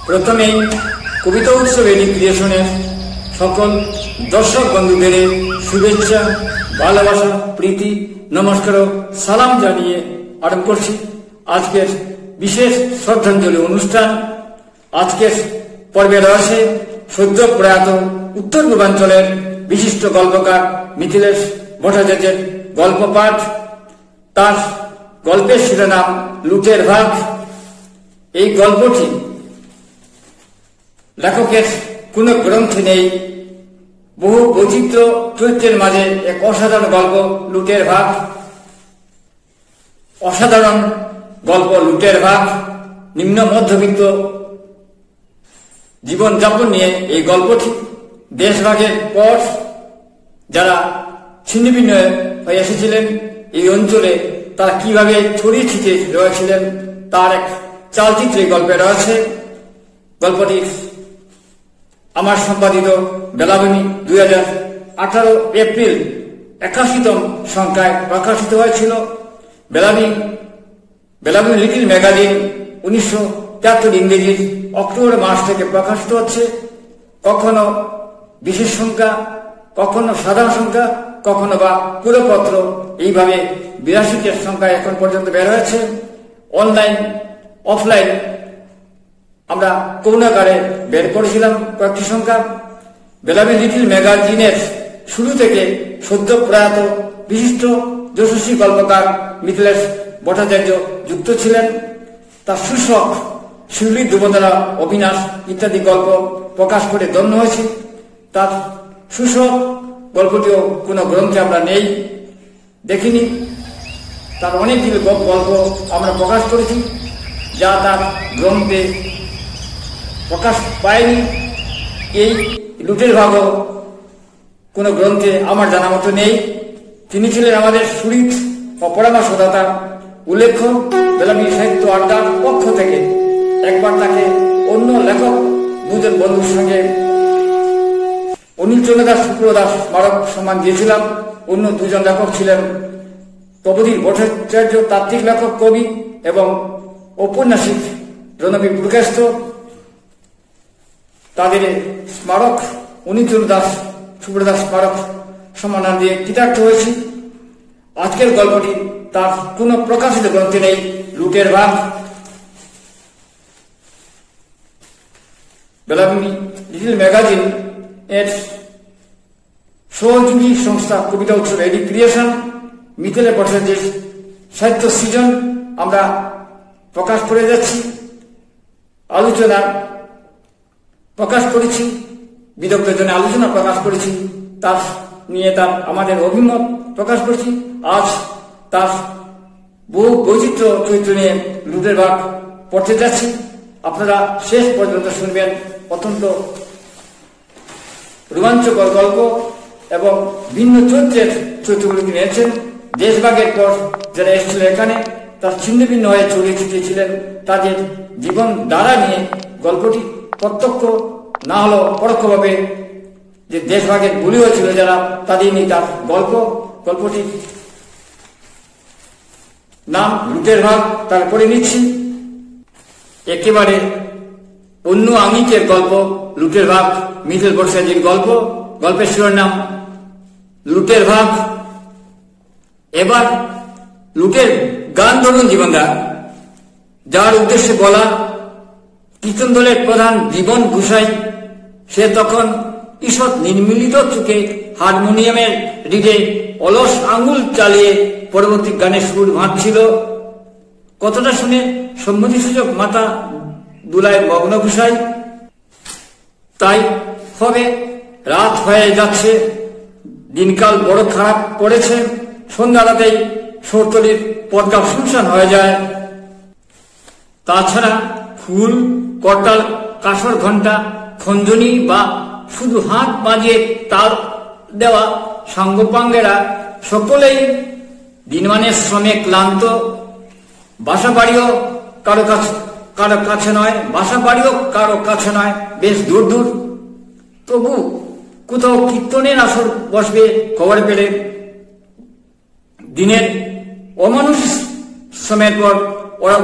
প্রথমেই কবিতা উৎসব এডি ক্রিয়েশনের সকল দর্শক বন্ধুদের শুভেচ্ছা, ভালোবাসা, প্রীতি, নমস্কার ও সালাম জানিয়ে আরম্ভ করছি আজকের বিশেষ শ্রদ্ধাঞ্জলি অনুষ্ঠান। আজকের পর্বে রয়েছে সদ্য প্রয়াত উত্তর পূর্বাঞ্চলের বিশিষ্ট গল্পকার মিথিলেশ ভট্টাচার্যের গল্প পাঠ। তার গল্পের শিরোনাম লুটের ভাগ। এই গল্পটি লেখকের কোন গ্রন্থে নেই। বহু বৈচিত্র্য চরিত্রের মাঝে এক অসাধারণ গল্প লুটের ভাগ। অসাধারণ গল্প লুটের ভাগ। নিম্ন মধ্যবিত্ত জীবনযাপন নিয়ে এই গল্পটি। দেশভাগের পর যারা ছিন্নভিন্ন হয়ে এসেছিলেন এই অঞ্চলে, তারা কিভাবে ছড়িয়ে ছিটিয়ে রয়েছিলেন তার এক চালচিত্র গল্পে রয়েছে। গল্পটি আমার সম্পাদিত বেলাভূমি 2018 এপ্রিল 81তম সংখ্যায় প্রকাশিত হয়েছিল। বেলাভূমি লিটল ম্যাগাজিন 1973 ইংরেজির অক্টোবর মাস থেকে প্রকাশিত হচ্ছে। কখনো বিশেষ সংখ্যা, কখনো সাধারণ সংখ্যা, কখনো বা পুরো পত্র, এইভাবে 82টি সংখ্যা এখন পর্যন্ত বের হয়েছে। অনলাইন অফলাইন আমরা কৌনাকারে বের করেছিলাম কয়েকটি সংখ্যা। বেলাভূমি লিটল ম্যাগাজিনের শুরু থেকে সদ্য প্রয়াত বিশিষ্ট যশস্বী গল্পকার মিথিলেশ ভট্টাচার্য যুক্ত ছিলেন। তার শীর্ষক শিউলি, দুবদলা, অবিনাশ ইত্যাদি গল্প প্রকাশ করে ধন্য হয়েছে। তার শীর্ষক গল্পটিও কোনো গ্রন্থে আমরা নেই, দেখিনি। তার অনেকগুলো গল্প আমরা প্রকাশ করেছি যা তার গ্রন্থে প্রকাশ পায়নি। এই লুটের ভাগও কোনো গ্রন্থে আমার জানা মতো নেই। তিনি ছিলেন আমাদের সুরিত ও পরামর্শদাতা। উল্লেখ্য, বেলাভূমি সাহিত্য আড্ডার পক্ষ থেকে একবার তাকে অন্য লেখক দুজন বন্ধুর সঙ্গে অনিল চন্দ্র দাস, শুক্র দাস স্মারক সম্মান দিয়েছিলাম। অন্য দুজন লেখক ছিলেন প্রবীর ভট্টাচার্য, তাত্ত্বিক লেখক, কবি এবং ঔপন্যাসিক রণবীর পুরকায়স্থ। তাদের স্মারক অনিল চন্দ্র দাস, শুক্র দাস স্মারক সম্মান দিয়ে কৃতার্থ হয়েছি। আজকের গল্পটি তার কোন প্রকাশিত গ্রন্থে নেই, লুটের ভাগ। বেলাভূমি লিটল ম্যাগাজিন এর সহযোগী সংস্থা কবিতা উৎসব এডি ক্রিয়েশন মিথিলেশ ভট্টাচার্যের সাহিত্য সৃজন আমরা প্রকাশ করে যাচ্ছি। আলোচনা প্রকাশ করেছি, বিদগ্ধের জন্য আলোচনা প্রকাশ করেছি, তার নিয়ে আমাদের অভিমত প্রকাশ করেছি। আজ তার বহু বৈচিত্র্য চরিত্র নিয়ে লুটের ভাগ পড়তে যাচ্ছি। আপনারা শেষ পর্যন্ত শুনবেন। অত্যন্ত রোমাঞ্চকর গল্প এবং ভিন্ন চরিত্রের চরিত্রগুলিকে নিয়েছেন। দেশভাগের পর যারা এসেছিল এখানে, তার ছিন্ন ভিন্ন হয়ে ছড়িয়ে ছিটিয়ে ছিলেন, তাদের জীবন ধারা নিয়ে গল্পটি প্রত্যক্ষ না হলেও পরোক্ষভাবে যে দেশভাগের গুলি হয়েছিল যারা, তাদের নিয়ে তার গল্পটি নাম লুটের ভাগ। তারপরে নিচ্ছি একেবারে অন্য আঙ্গিকের গল্প লুটের ভাগ, মিথিলেশ ভট্টাচার্যের গল্প। গল্পের শিরোনাম লুটের ভাগ। এবার লুটের গান ধরুন জীবনদা, যার উদ্দেশ্যে বলা কীর্তন দলের প্রধান জীবন ঘুষাই। সে তখন ঈষৎ নির্মিলিত চোখে হারমোনিয়ামের রিডে অলস আঙুল চালিয়ে পরবর্তী গানের সুর ভাঁজছিল। কথাটা শুনে সম্মতিসূচক মাথা দুলায় মগ্ন ঘুষাই। তাই হবে রাত হয়ে যাচ্ছে, দিনকাল বড় খারাপ পড়েছে। সন্ধ্যা রাতেই শহরতলির পদগা শুনশান হয়ে যায়। তাছাড়া ফুল, করতাল, কাঁসর ঘণ্টা, খঞ্জনি বা শুধু হাত বাজিয়ে তাল দেওয়া সাঙ্গপাঙ্গেরা সকলেই দিনমানের শ্রমে ক্লান্ত। বাসা বাড়িও কারো কাছে নয়, বাসা বাড়িও কারো কাছে নয়, বেশ দূর দূর। তবু কোথাও কীর্তনের আসর বসবে খবর পেলে। দিনের অমানুষ শ্রমের পর ওরা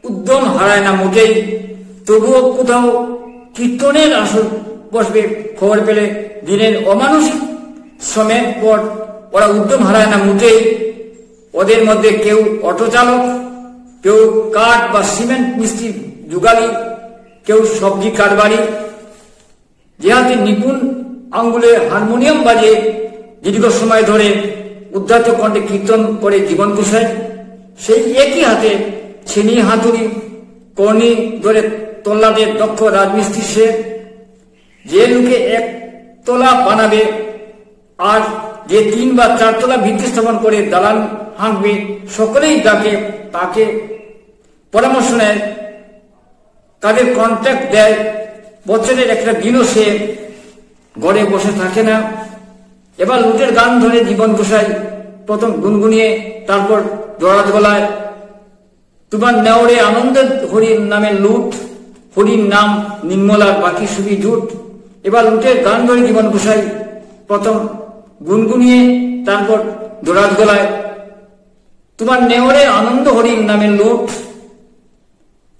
উদ্যম হারায় না মোটেই। তবুও কোথাও কীর্তনের আসর বসবে খবর পেলে দিনের অমানসিক শ্রমের পর ওরা উদ্যম হারায় না মোটেই। ওদের মধ্যে কেউ অটো চালক, কেউ কাঠ বা সিমেন্ট মিস্ত্রি যুগালি, কেউ সবজি কারবারি, যে হাতে নিপুণ আঙ্গুলে হারমোনিয়াম বাজিয়ে দীর্ঘ সময় ধরে উদ্ধত কণ্ঠে কীর্তন করে জীবন গোসায়, সেই একই হাতে ছেনি হাতুড়ি কর্ণি ধরে তল্লাদের দক্ষ রাজমিস্ত্রি সে। যে লোকে একতলা বানাবে আর যে 3 বা 4 তলা ভিত্তি স্থাপন করে দালান হাঁকবে, সকলেই ডাকে তাকে, পরামর্শ নেয়, তাদের কন্ট্রাক্ট দেয়। বছরের একটা দিনও সে ঘরে বসে থাকে না। এবার লুটের গান ধরে জীবন গোসাই প্রথম গুনগুনিয়ে, তারপর জড়াত গলায়, তোমার নেওরে আনন্দ হরির নামে লুট, হরির নাম নির্মলার বাকি সুবি জুট। এবার লুটের গান ধরে জীবন গোসাই প্রথম গুনগুনিয়ে, তারপর জড়াত গলায়, তোমার নেওরে আনন্দ হরির নামে লুট,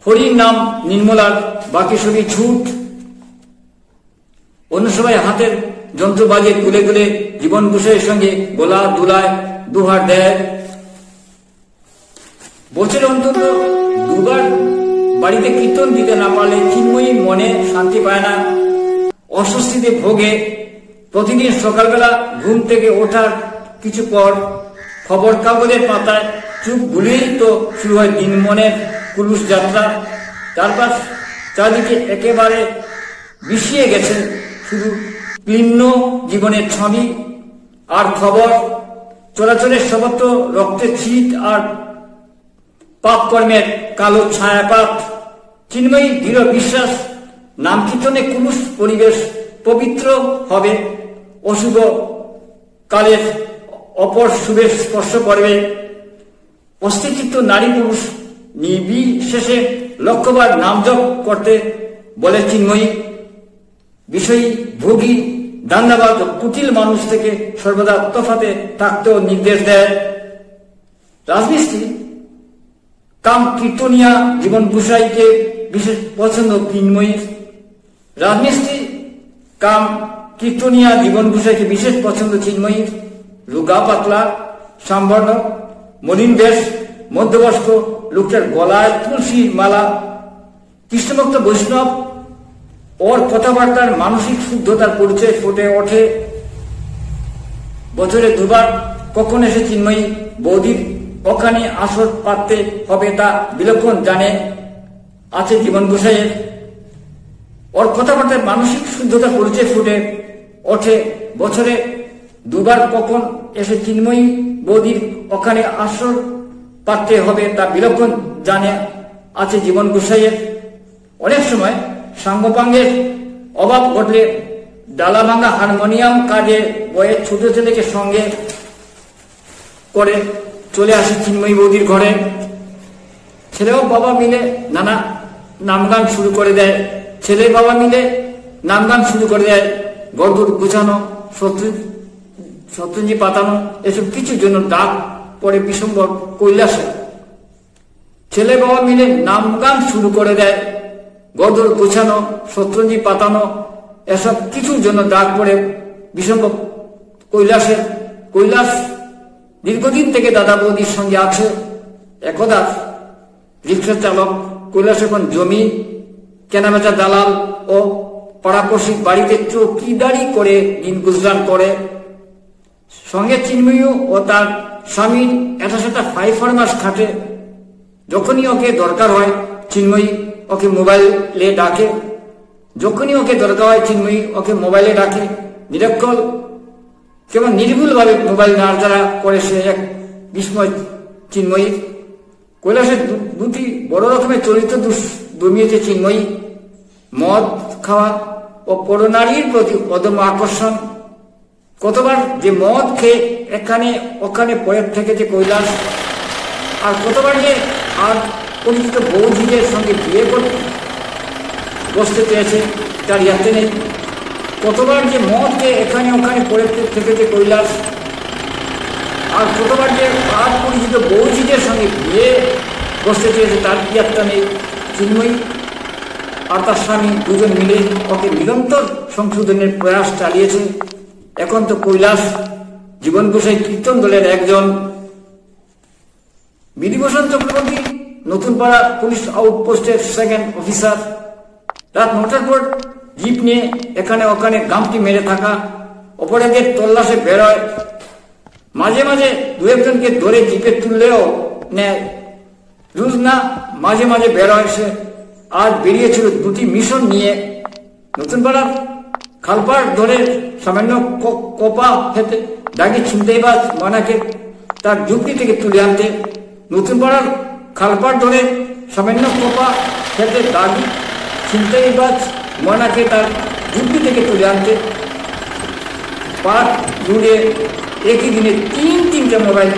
হরির নাম নির্মলার বাকি সবই ছুট। অন্য সবাই হাতের যন্ত্র বাজিয়ে তুলে তুলে জীবন গোসাইয়ের সঙ্গে গোলা দুলায় দুহার দেয়। বছরে অন্তত 2 বার বাড়িতে কীর্তন দিতে না পারলে চিন্ময়ী মনে শান্তি পায় না, অস্বস্তিতে ভোগে। প্রতিদিন সকালবেলা ঘুম থেকে ওঠার কিছু পর খবর কাগজের পাতায় চুপ বুলিয়েই তো শুরু হয় দিন মনের কুলুস যাত্রা। তারপর চারদিকে একেবারে বিষিয়ে গেছে শুধু ক্লিন্ন জীবনের ছবি আর খবর, চলাচলের সর্বত্র রক্তের ছিট আর পাপ কর্মের কালো ছায়াপাত। চিন্ময়ী দৃঢ় বিশ্বাস, নাম কীর্তনে কুলুস পরিবেশ পবিত্র হবে, অশুভ কালের অপর শুভে স্পর্শ করবে। অস্থিচিত্ত নারী পুরুষ নির্বিশেষে লক্ষ্যবার নাম জপ করতে বলে চিন্ময়ী। বিষয়ী ভোগী দান্দাবাদ কুটিল মানুষ থেকে সর্বদা তফাতে থাকতেও নির্দেশ দেয়। রাজমিস্ত্রি কাম কীর্তনিয়া জীবন গোসাইকে বিশেষ পছন্দ চিন্ময়ীর। রাজমিস্ত্রি কাম কীর্তনিয়া জীবন গোসাইকে বিশেষ পছন্দ চিন্ময়ীর। রোগা পাতলা, সাম্বর্ণ, মলিন বেশ, মধ্যবয়স্ক লোকটার গলায় তুলসীর মালা, কৃষ্ণভক্ত বৈষ্ণব। ওর কথাবার্তার মানসিক শুদ্ধতার পরিচয় ফুটে ওঠে। বছরে 2 বার কখন এসে চিন্ময়ী বৌদির ওখানে আসর পাততে হবে তা বিলক্ষণ জানে আছে জীবন গোসাইয়ের। ওর কথাবার্তার মানসিক শুদ্ধতার পরিচয় ফুটে ওঠে। বছরে 2 বার কখন এসে চিন্ময়ী বৌদির ওখানে আসর পাততে হবে তা বিলক্ষণ জানে আছে জীবন গোসাইয়ের। অনেক সময় সাঙ্গপাঙ্গের অভাব ঘটলে ডালা ভাঙা হারমোনিয়াম কাজে বয়ে ছোট ছেলেকে সঙ্গে করে চলে আসে চিন্ময়ী বৌদির ঘরে। ছেলেও বাবা মিলে নানা নামগান শুরু করে দেয়। ছেলে বাবা মিলে নামগান শুরু করে দেয়। গরদুর গুছানো, শতরঞ্জি পাতানো, এসব কিছুর জন্য ডাক পড়ে বিশম্বর কৈলাসে। ছেলে বাবা মিলে নামগান শুরু করে দেয়। গদর গোছানো, শতরঞ্জি পাতানো, এসব কিছুর জন্য ডাক পড়ে বিশম্বর কৈলাসে। কৈলাস দীর্ঘদিন থেকে দাদা বৌদির সঙ্গে আছে। একদা রিক্সা চালক কৈলাস এখন জমি কেনাবেচা দালাল ও পাড়াপড়শি বাড়িতে চৌকিদারি করে দিন গুজরান করে। সঙ্গে চিন্ময়ী ও তার স্বামীর এটা সেটা ফাইফারমাস খাটে। যখনই ওকে দরকার হয় চিন্ময়ী ওকে মোবাইলে ডাকে। যখনই ওকে দরকার হয় চিন্ময়ী ওকে মোবাইলে ডাকে। নিরক্ষল কেমন নির্ভুল ভাবে মোবাইল নাড়াচাড়া করে সে এক বিস্ময় চিন্ময়ীর। কৈলাসের 2টি বড় রকমের চরিত্র দমিয়েছে চিন্ময়ী। মদ খাওয়া ও পরনারীর প্রতি অদম্য আকর্ষণ। কতবার যে মদ খেয়ে এখানে ওখানে পড়ে থেকেছে কৈলাস, আর কতবার যে আর পরিচিত বৌদিদের সঙ্গে বিয়ে করে বসতে চেয়েছে তার ইয়াতে নেই। কতবার যে মদ খেয়ে এখানে ওখানে পড়ে থেকেছে কৈলাস, আর কতবার যে আর পরিচিত বৌদিদের সঙ্গে বিয়ে বসতে চেয়েছে তার ইয়াত্রা নেই। চিন্ময়ী আর তার স্বামী দুজন মিলে ওকে নিরন্তর সংশোধনের প্রয়াস চালিয়েছে। এখন তো কৈলাস জীবন গোসাই কীর্তন দলের একজন। বিধিভূষণ চক্রবর্তী নতুন পাড়া পুলিশ আউটপোস্টের সেকেন্ড অফিসার। রাত 9টার পর জিপ নিয়ে এখানে ওখানে গামটি মেরে থাকা অপরাধীদের তল্লাশে বেরোয়। মাঝে মাঝে দু একজনকে ধরে জিপে তুললেও নেয়। রোজ না, মাঝে মাঝে বেরোয় সে। আজ বেরিয়েছিল দুটি মিশন নিয়ে। নতুন পাড়ার খালপাড় ধরে সামান্য কোপা খেতে ডাকি ছিনতাইবাজ মানাকে তার ঝুঁকি থেকে তুলে আনতে। নতুন পাড়ার খালপাড় ধরে সামান্য কোপা খেতে দাগি ছিনতাইবাজ ময়নাকে তার ঝুঁকি থেকে তুলে আনতে। পাঁচ জুড়ে একই দিনে তিনটা মোবাইল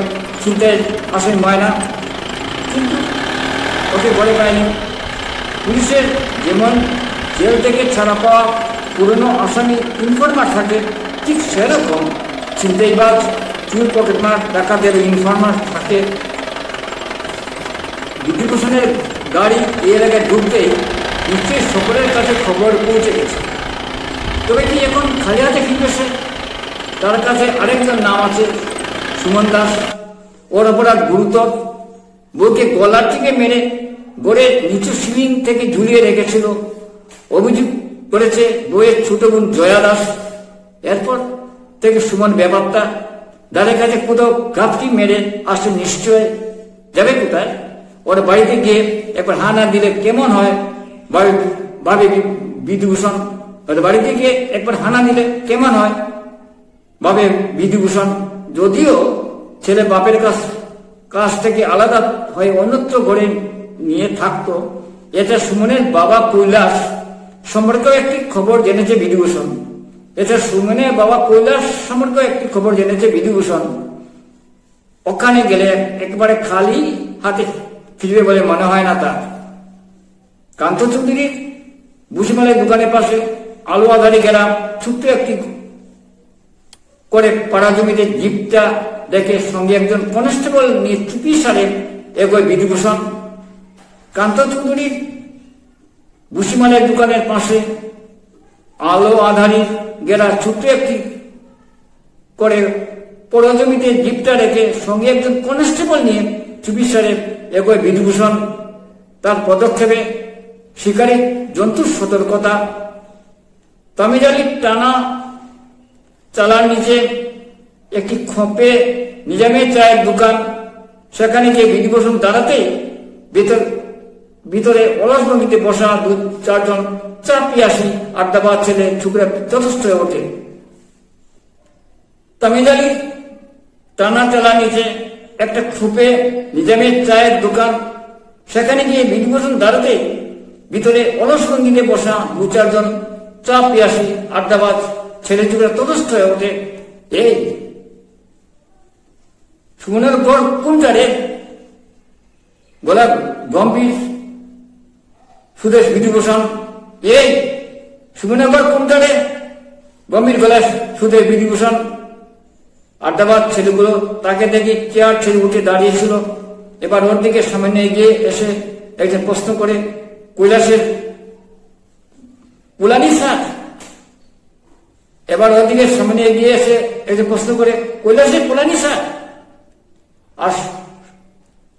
ছিনতাই আসে ময়না, কিন্তু ওকে বলে পায়নি। পুলিশের যেমন জেল থেকে ছাড়া পাওয়া পুরনো আসামি ইনফরমার থাকে, ঠিক সেরকম ছিনতাইবাজ চুর পকেটমার ডাকাতের ইনফরমার থাকে। বিধিভূষণের গাড়ি এই এলাকায় ঢুকতেই নিশ্চয়ই সকলের কাছে খবর পৌঁছে গেছে। তবে কি এখন খালি হাতে ফিরবে সে? তার কাছে আরেকজন নাম আছে, সুমন দাস। ওর অপরাধ গুরুতর। বউকে গলার থেকে মেরে গড়ের নিচু সিলিং থেকে ঝুলিয়ে রেখেছিল। অভিযোগ করেছে বউয়ের ছোট বোন জয়া দাস। এরপর থেকে সুমন ব্যাপারটা দাঁড়ের কাছে কোথাও গাপটি মেরে আসে নিশ্চয়। যাবে কোথায়? ওর বাড়িতে গিয়ে একবার হা না দিলে কেমন হয় ভাবে বিধিভূষণ। ওর বাড়িতে গিয়ে একবার হানা দিলে কেমন হয় ভাবে বিধিভূষণ। যদিও ছেলে বাপের কাছ থেকে আলাদা হয়ে অন্যত্র গড়ে নিয়ে থাকতো, এটা সুমনের বাবা কৈলাস সম্পর্কেও একটি খবর জেনেছে বিধিভূষণ। এটা সুমনের বাবা কৈলাস সম্পর্কেও একটি খবর জেনেছে বিধিভূষণ। ওখানে গেলে একবারে খালি হাতে ফিরবে বলে মনে হয় না তার। কান্ত চৌধুরীর ভুসিমালের দোকানের পাশে আলোয়াধারী গ্রাম ছোট্ট একটি করে পাড়া জমিতে জিপটা দেখে সঙ্গে একজন কনস্টেবল নিয়ে চুপি সারে এগোয় বিধিভূষণ। কান্ত চৌধুরীর ভুসিমালের দোকানের পাশে আলো আধারী গেরা ছোট্ট একটি করে পড়া জমিতে জিপটা রেখে সঙ্গে একজন কনস্টেবল নিয়ে চুপি সারে এগোয় বিধিভূষণ। তার পদক্ষেপে শিকারী জন্তুর সতর্কতা। তামিজালির টানা চালার নিচে একটি খোপে নিজামের চায়ের দোকান। সেখানে গিয়ে বিধিভূষণ দাঁড়াতেই ভিতরে অলস ভঙ্গিতে বসা 2-4 জন চা পিয়াসী আড্ডাবাজ ছেলে ছোকরা যথেষ্ট হয়ে ওঠে। তামিজালির টানা চালার নিচে একটা খোপে নিজামের চায়ের দোকান। সেখানে গিয়ে বিধিভূষণ দাঁড়াতে ভিতরে অলস ভঙ্গিতে বসা 2-4 জন চা পিয়াসী আড্ডাবাজ ছেলে ছোকরা তদস্থ হয়ে ওঠে। এই সুমনের গড় কোনটারে? গলা গম্ভীর সুদেশ বিধিভূষণ। এই সুমনের গড় কোনটারে? গম্ভীর গলা সুদেশ বিধিভূষণ। আড্ডাবাদ ছেলেগুলো তাকে দেখে চেয়ার ছেড়ে উঠে দাঁড়িয়েছিল। এবার ওর দিকে সামান্য এগিয়ে এসে একজন প্রশ্ন করে, কৈলাসের পুলানি স্যার? এবার ওর দিকে সামনে এগিয়ে এসে একজন প্রশ্ন করে, কৈলাসের পুলানি স্যার? আর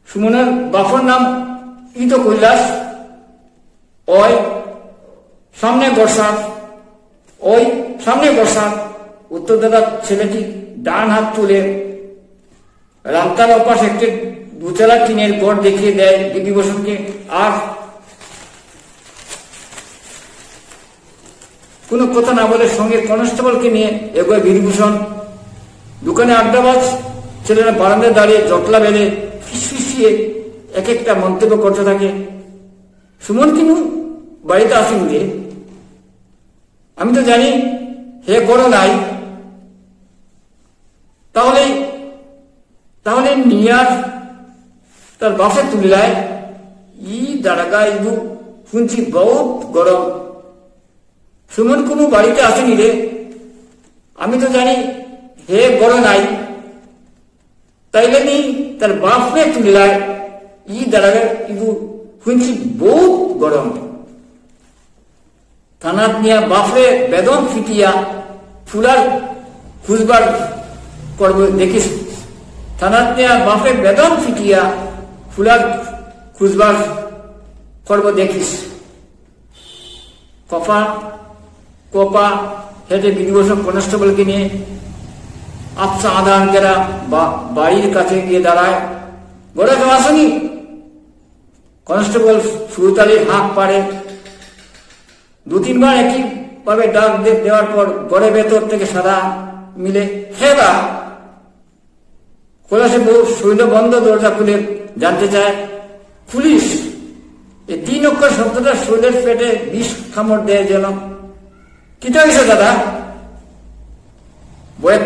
সুমনের বাপর নাম ই তো কৈলাস। ওই সামনে বর্ষার, ওই সামনে বর্ষার। উত্তরদাতা ছেলেটি ডান হাত তুলে রাস্তার অপাশ একটি 2 টিনের ঘর দেখিয়ে দেয় বিধিভূষণকে। আর কোনো কথা না বলে সঙ্গে কনস্টেবলকে নিয়ে এগোয় বিধিভূষণ। দোকানে আড্ডাবাজ ছেলেরা বারান্দায় দাঁড়িয়ে জটলা বেলে ফিসফিসিয়ে এক একটা মন্তব্য করতে থাকে। সুমন কিনু বাড়িতে আসেন রে? আমি তো জানি হে বড় নাই। তাহলে নিয়ার তার বাসে তুলিলায় ই দাঁড়াগা ইবু শুনছি বহুত গরম। সুমন কুমু বাড়িতে আসেনি রে? আমি তো জানি হে বড় নাই। তাইলে নি তার বাপে তুলিলায় ই দাঁড়াগা ইবু শুনছি বহুত গরম। থানাত নিয়া বাপরে বেদন ফিটিয়া ফুলার খুঁজবার করব দেখিস। থানাত নিয়া বাপরে বেদন ফিটিয়া ফুলার খুঁজবার করব দেখিস। কোপা হেঁটে বিধিবসক কনস্টেবলকে নিয়ে আফসা আধানকেরা বাড়ির কাছে গিয়ে দাঁড়ায়। গোড়া কেউ আসেনি? কনস্টেবল সুরতালির হাঁক পারে। 2-3 বার একই ভাবে ডাক দেওয়ার পর গড়ে ভেতর থেকে সাদা মিলে হেবা খোলাসে বউ শৈল বন্ধ দরজা খুলে জানতে চায় পুলিশ। এই 3 অক্ষর শব্দটা শৈলের পেটে বিষ কামড় দেয় যেন। কি হয়েছে দাদা? বইয়ের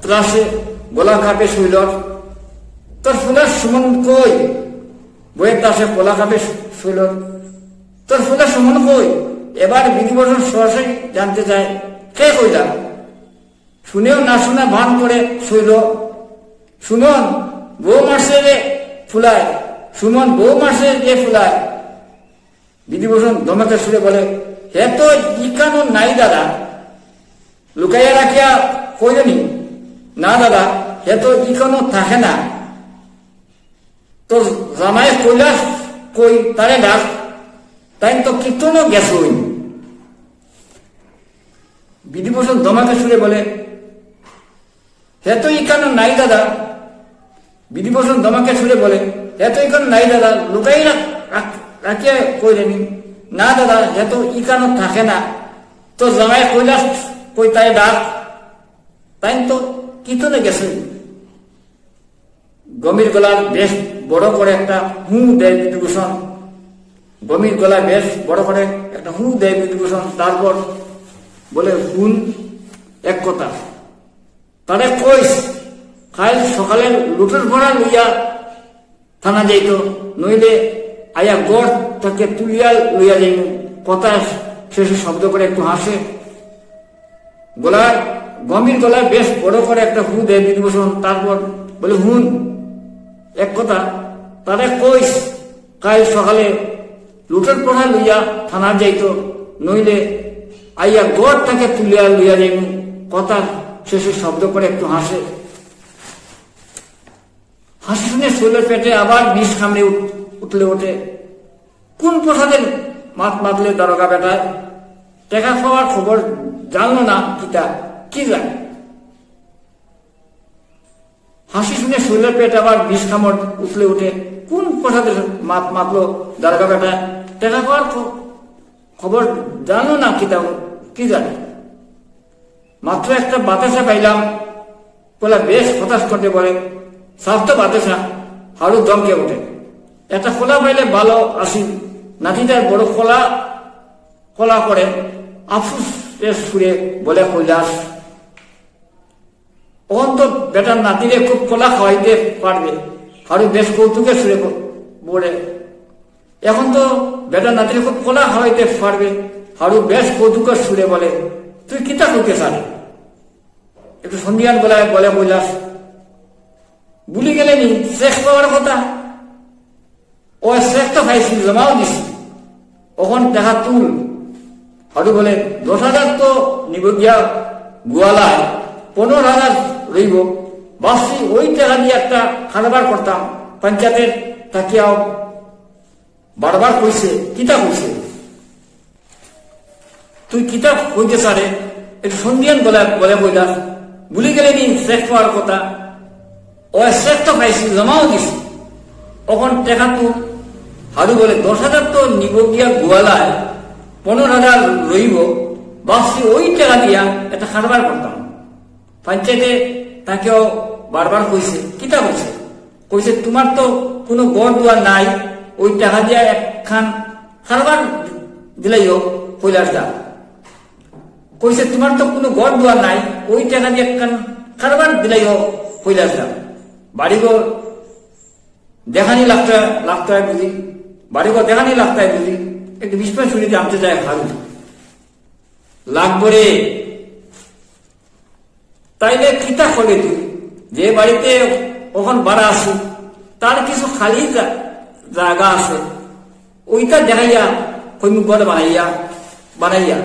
ত্রাসে গলা কাঁপে শৈলর। তোর ফুলার সুমন কই? বইয়ের ত্রাসে গলা কাঁপে শৈলর। তোর ফুলার সুমন কই? এবার বিধিবসন সরাসরি জানতে চায় কে কইলা? শুনেও না শোনা ভান করে শৈল। সুমন বউ মারছে রে ফুলায়, সুমন বউ মারছে রে ফুলায়। বিধিবসন ধমকে সুরে বলে, হে তো ইকানো নাই দাদা, লুকাইয়া রাখিয়া কইনি। না দাদা, হে তো ইকানো থাকে না। তোর জামাই কইলাস কই তারে ডাক, তাই তো কীর্তনও গেছ। বিধিভূষণ ধমাকে সুরে বলে, হে তো ইকানো নাই দাদা। বিধিভূষণ ধমাকে সুরে বলে, হে তো ইকানো নাই দাদা, লুকাই রাখিয়া কইলেনি। না দাদা, হে তো ইকানো থাকে না। তো জামাই কইলাস কই তাই ডাক, তাই তো কীর্তনে গেছে। গম্ভীর গলার বেশ বড় করে একটা হু দেয় বিধিভূষণ। গম্ভীর গলায় বেশ বড় করে একটা হু দেয় বিধিভূষণ। তারপর বলে, হুন এক কথা, তারে কইস কাল সকালে লুটের ভরা লইয়া থানা যাইত, নইলে আয়া গড় তাকে তুলিয়া লইয়া যাইব। কথা শেষে শব্দ করে একটু হাসে। গলায় গম্ভীর গলায় বেশ বড় করে একটা হু দেয় বিধিভূষণ। তারপর বলে, হুন এক কথা, তারে কইস কাল সকালে লুটের পড়া লইয়া থানা যাইত, নইলে আইয়া গড় তাকে তুলিয়া লইয়া যাইব। কথা শেষে শব্দ করে একটু হাসে। হাসি শুনে শৈলের পেটে আবার বিষ কামড়ে উঠলে ওঠে। কোন প্রসাদের মাতলে দারোগা বেটায় টেকা খাওয়ার খবর জানলো না কিতা, কি জানে? হাসি শুনে শৈলের পেটে আবার বিষ কামড় উঠলে উঠে। কোন প্রসাদের মাতলো দারোগা বেটায় টেকা খাওয়ার খবর জানলো না কিতা, কি জানে? মাত্র একটা বাতাসা পাইলাম বলে বেশ হতাশ করতে বলে, স্বাস্থ্য বাতাসা। হাড়ু দমকে ওঠে। একটা খোলা পাইলে ভালো আসি। নাতিটার বড় খোলা করে আফসুস সুরে বলে কৈলাস, ওখান তো বেটার নাতিরে খুব খোলা খাওয়াইতে পারবে। হাড়ু বেশ কৌতুকে সুরে বলে, এখন তো বেটার নাতিরে খুব খোলা খাওয়াইতে পারবে। হাড়ু বেশ কৌতুকের সুরে বলে, তুই কিতা করতে চাস? একটু সন্ধিয়ান বলে কৈলাস, ভুলি গেলেনি শেষ পাওয়ার কথা। ও শেষ তো খাইছিল, জমাও দিস, ওখান দেখা তুল। হাড়ু বলে, 10,000 তো নিব গিয়া গোয়ালায়, 15,000 রইব। ভাবছি ওই টাকা দিয়ে একটা খাবার করতাম। পঞ্চায়েতের তাকিয়াও বারবার কইছে, কিতা কইছে? তুই কিতা কইতে চারে? একটু সন্ধিয়ান বলে কৈলাস, ভুলি গেলেনি শেষ পাওয়ার কথা। ও শেষ তো খাইছিল, জমাও দিস, ওখান টাকা তুল। হাড়ু বলে, 10,000 তো নিব গিয়া গোয়ালায়, 15,000 রইব। ভাবছি ওই টাকা দিয়া একটা খাবার করতাম। পঞ্চায়েতে তাকেও বারবার কইছে, কিতা কইছে? কইছে, তোমার তো কোনো গড় দুয়ার নাই, ওই টাকা দিয়া একখান খাবার দিলাইও কৈলাস দা। কইছে, তোমার তো কোনো গড় দুয়ার নাই, ওই টাকা দিয়ে একখান খাবার দিলাইও কৈলাস দা। বাড়িঘর দেখানি লাগতে হয় বুঝি, বাড়িঘর দেখানি লাগতে হয় বুঝি। একটু বিস্ময় শুনে জানতে চায় হারু, লাগবো রে। তাইলে কিতা করে তুই? যে বাড়িতে ওখান ভাড়া আছে তার কিছু খালি জায়গা আছে, ওইটা দেখাইয়া কৈমুখ ঘর বানাইয়া বানাইয়া,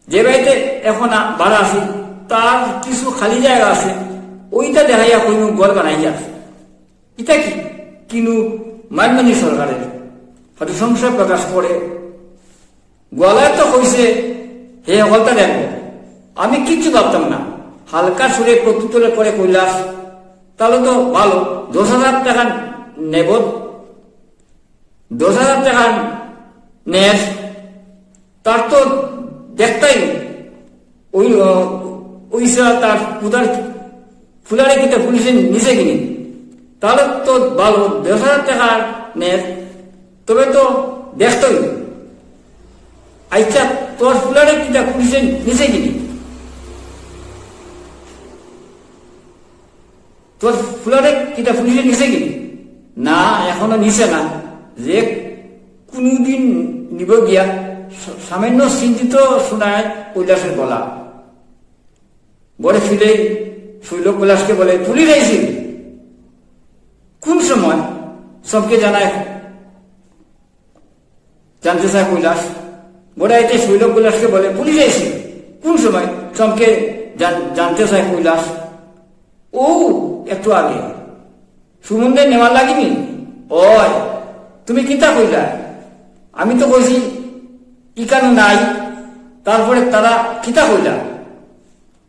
যে বাড়িতে এখন ভাড়া আছে তার কিছু খালি জায়গা আছে, ওইটা দেখাইয়া কোনো ঘর বানাইয়া। এটা কি কিনু মানমানি সরকারের হয়তো সংশয় প্রকাশ করে গলায় তো কইছে হে হলটা দেখবো। আমি কিচ্ছু ভাবতাম না, হালকা সুরে প্রত্যুত্তরে করে কৈলাস তাহলে তো ভালো, 10,000 টাকা নেব, 10,000 টাকা নেস, তার তো দেখতাই ওই তার পুতার ফুলারে কিনে পুলিশে নিচে কিনি, তাহলে তো ভালো, 10,000 টাকা নেস, তবে তো দেখতই আচ্ছা তোর ফুলারে কিনা পুলিশে নিচে কিনি, তোর ফুলারে কিনা পুলিশে নিচে কিনি না, এখনো নিচে না, যে কোনদিন নিব গিয়া সামান্য চিন্তিত শোনায় কৈলাসের গলা। বড়ে ফিরে শৈল কৈলাসকে বলে পুলিশ আইছিল কোন সময়, সবকে জানায়, জানতে চায় কৈলাস। বড় আইতে শৈল কৈলাসকে বলে পুলিশ আইছিল কোন সময়, সবকে জানতে চায় কৈলাস। ও একটু আগে সুমনদের নেওয়ার লাগিনি, ওই তুমি কিতা কইলা, আমি তো কইছি ইকানো নাই, তারপরে তারা কিতা কইলা,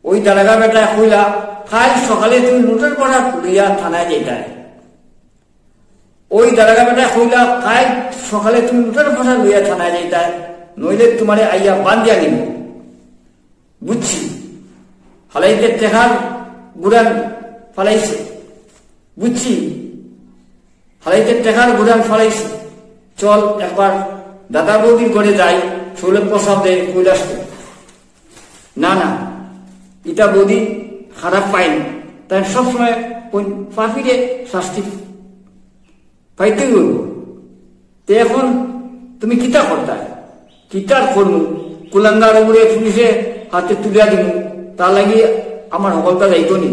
ওই দারোগা বেটা কইলা কাল সকালে তুমি নোটের পড়া লইয়া থানায় যেটায়, ওই দারোগা বেটা কইলা কাল সকালে তুমি নোটের পড়া লইয়া থানায় যেটায়, নইলে তোমারে আইয়া বান্ধিয়া নিব। বুঝছি হালাইতে টেকার গুড়ান ফালাইছে, বুঝছি হালাইতে টেকার গুড়ান ফালাইছে, চল একবার দাদা বৌদির ঘরে যাই, শৈলের প্রসাদ দেয় কৈলাসকে। না না, ইটা বৌদি খারাপ পাইনি, তাই সবসময় ওই পাপিরে শাস্তি পাইতে হইব। তো এখন তুমি কিতা করতায়, কিতার করবো, কুলাঙ্গার উপরে পুলিশে হাতে তুলিয়া দিব, তার লাগি আমার হকলটা যাইত নি।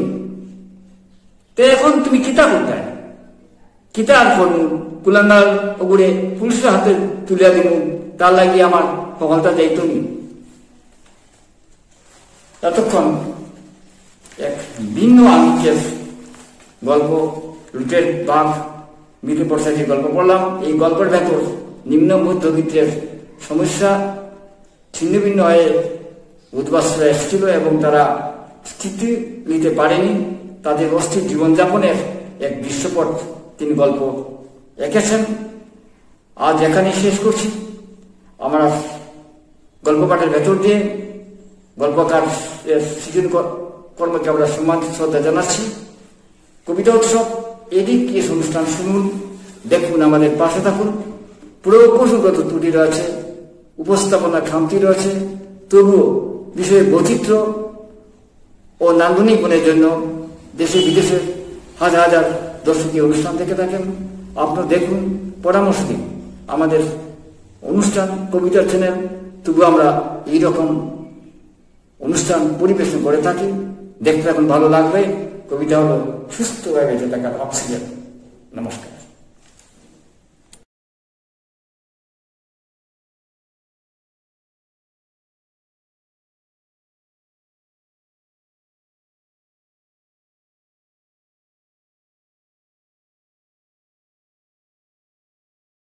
তো এখন তুমি কিতা করতায়, কিতা আর করবো, কুলাঙ্গার উপরে পুলিশের হাতে তুলিয়া দিব, তার লাগি আমার হকলটা যাইত নি। ততক্ষণ এক ভিন্ন আঙ্কের গল্প লুটের বাঘ মিঠু প্রসাদের গল্প পড়লাম। এই গল্পের ভেতর নিম্ন মধ্যবিত্তের সমস্যা ছিন্ন ভিন্ন হয়ে উদ্বাস্যরা এসেছিল এবং তারা স্থিতি নিতে পারেনি, তাদের অস্থির জীবনযাপনের এক দৃশ্যপট তিনি গল্প এঁকেছেন। আজ এখানে শেষ করছি। আমরা গল্প পাঠের ভেতর দিয়ে গল্পকার সৃজন কর্মকে আমরা সম্মান শ্রদ্ধা জানাচ্ছি। কবিতা উৎসব এদিক কি অনুষ্ঠান শুনুন, দেখুন, আমাদের পাশে থাকুন। পুরো কৌশলগত ত্রুটি রয়েছে, উপস্থাপনা খামতি রয়েছে, তবুও বিষয়ের বৈচিত্র্য ও নান্দনিক গুণের জন্য দেশে বিদেশের হাজার হাজার দর্শকীয় অনুষ্ঠান দেখে থাকেন। আপনারা দেখুন, পরামর্শ দিন। আমাদের অনুষ্ঠান কবিতার চ্যানেল, তবু আমরা এইরকম অনুষ্ঠান পরিবেশন করে থাকি। দেখতে এখন ভালো লাগবে। কবিতা হলো সুস্থভাবে বেঁচে থাকার অক্সিজেন। নমস্কার।